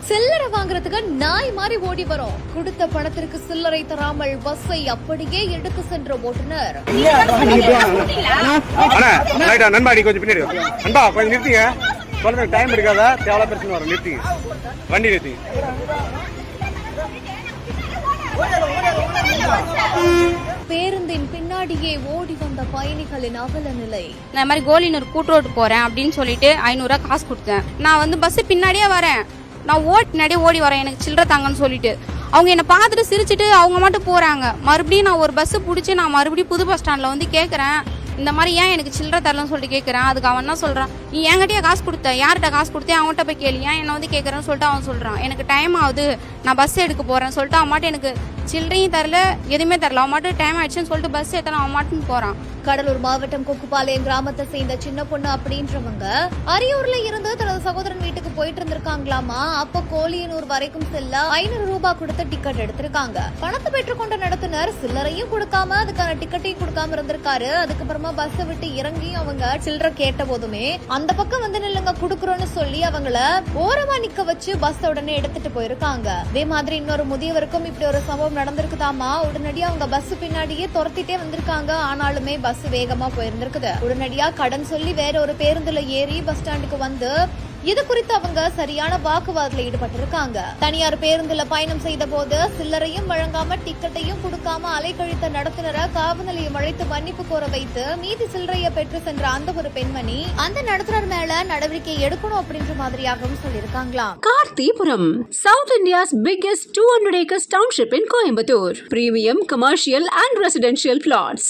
சில்லறை வாங்குறதுக்கு நாய் மாதிரி ஓடி வரும். கொடுத்த பணத்திற்கு சில்லறை தராமல் பஸ்ஸை அப்படியே எடுத்து சென்ற ஓட்டுநர். நண்பா நீ கொஞ்சம் பின்னாடி நண்பா கொஞ்சம் நிறுத்திங்க. சொல்லுங்க டைம் இருக்காதா? தேவையான பிரச்சனை வரும். நிறுத்திங்க வண்டி நிறுத்திங்க. பேருந்தின் பின்னாடியே ஓடி வந்த பயணிகளின் அவல நிலை. நான் மாதிரி கோலினூர் கூட்டுரோட்டு போறேன் அப்படின்னு சொல்லிட்டு 500 காசு கொடுத்தேன். நான் பஸ் பின்னாடியே வரேன். நான் பின்னாடியே ஓடி வரேன் எனக்கு சில்லறை தாங்கன்னு சொல்லிட்டு. அவங்க என்னை பார்த்துட்டு சிரிச்சுட்டு அவங்க மட்டும் போறாங்க. மறுபடியும் நான் ஒரு பஸ் பிடிச்சி நான் மறுபடியும் புது பஸ் ஸ்டாண்ட்ல கேட்கறேன், இந்த மாதிரி ஏன் எனக்கு சில்லறை தரலன்னு சொல்லிட்டு கேட்கறேன். அதுக்கு அவன் என்ன சொல்றான், நீ என்கிட்டயே காசு கொடுத்த, யார்கிட்ட காசு கொடுத்தேன் அவன்கிட்ட போய் கேளு, ஏன் என்ன கேட்கறேன்னு சொல்லிட்டு அவன் சொல்றான். எனக்கு டைம் ஆகுது, நான் பஸ் எடுக்க போறேன்னு சொல்லிட்டு அவன் மாட்டு எனக்கு சில்லறையும் தரல, எதுவுமே தரல. அவன் மாட்டு டைம் ஆயிடுச்சுன்னு சொல்லிட்டு பஸ் ஏத்தன அவன் மாட்டுன்னு போறான். கடலூர் மாவட்டம் கொக்குபாளையம் கிராமத்தை சேர்ந்த சின்ன பொண்ணு அப்படின்றவங்க அரியூர்ல இருந்து தனது சகோதரன் வீட்டுக்கு போயிட்டு இருந்திருக்காங்களாமா. அப்ப கோலியனூர் வரைக்கும் செல்ல 500 ரூபாய் கொடுத்து டிக்கெட் எடுத்திருக்காங்க. பணத்தை பெற்றுக்கொண்ட நடத்துனர் சில்லறையும் கொடுக்காம அதுக்கான டிக்கெட்டையும் கொடுக்காம இருந்திருக்காரு. அதுக்கப்புறமா பஸ் விட்டு இறங்கி அவங்க சில்லறை கேட்ட போதுமே அந்த பக்கம் நில்லுங்க குடுக்குறோன்னு சொல்லி அவங்கள ஓரமா நிக்க வச்சு பஸ் உடனே எடுத்துட்டு போயிருக்காங்க. அதே மாதிரி இன்னொரு முதியவருக்கும் இப்படி ஒரு சம்பவம் நடந்திருக்குதாமா. உடனடியா அவங்க பஸ் பின்னாடியே துரத்திட்டே வந்திருக்காங்க. ஆனாலுமே பஸ் வேகமா போயிருந்திருக்குது. உடனடியா கடன் சொல்லி வேற ஒரு பேருந்துல ஏறி பஸ் ஸ்டாண்டுக்கு வந்து இது குறித்து அவங்க சரியான வாக்குவாதத்தில் ஈடுபட்டிருக்காங்க. தனியார் பேருந்துல பயணம் செய்த போது சில்லறையும் வழங்காம டிக்கெட்டையும் கொடுக்காம அலைக்கழித்த நடத்துனரை காவல் நிலையம் அழைத்து மன்னிப்பு கோர வைத்து மீதி சில்லறையை பெற்று சென்ற அந்த ஒரு பெண்மணி அந்த நடத்துனர் மேல நடவடிக்கை எடுக்கணும் அப்படின்ற மாதிரியாகவும் சொல்லியிருக்காங்களாம். கார்த்திபுரம், south India's biggest 200 acres township in Coimbatore. Premium commercial and residential plots.